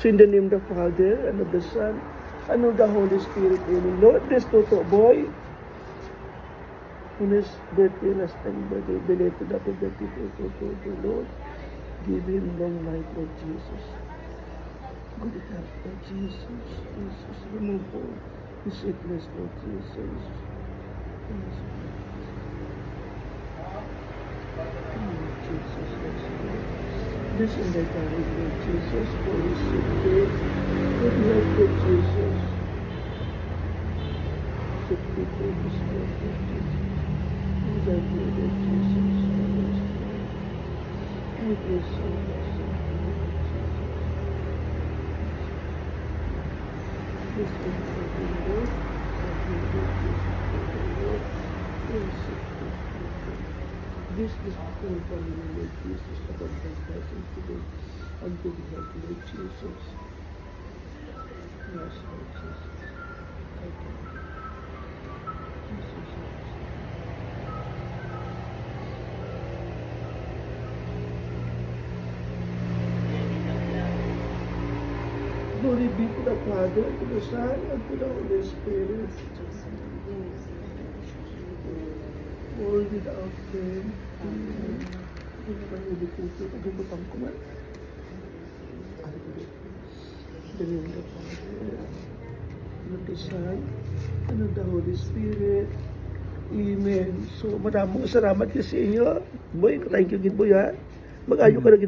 In the name of the Father, and of the Son, and of the Holy Spirit. Amen. Lord, this Toto boy, in his birthday last time, belated happy birthday to Lord. Give him long life, Lord Jesus. Good health, Lord Jesus. Jesus, remove all his sickness, Lord Jesus. This in the time, Lord Jesus, for his sick day. Good health, Lord Jesus. Sick people, his Lord Jesus. We thank you, Lord Jesus. We bless you, Lord Jesus. This is the Lord. This is the whole family, Lord Jesus, about the blessing today, and to the help, Lord Jesus. Yes, Lord Jesus. Thank you. Jesus. Glory be to the Father, to the Son, and to the Holy Spirit. All without them. Amen. Hindi ba yung dito? Pagkutang ko man. The name of the Father, and of the Son, and of the Holy Spirit. Amen. So, maraming salamat kasi inyo. Boy, thank you, Boy, ha. Mag-ayo ka na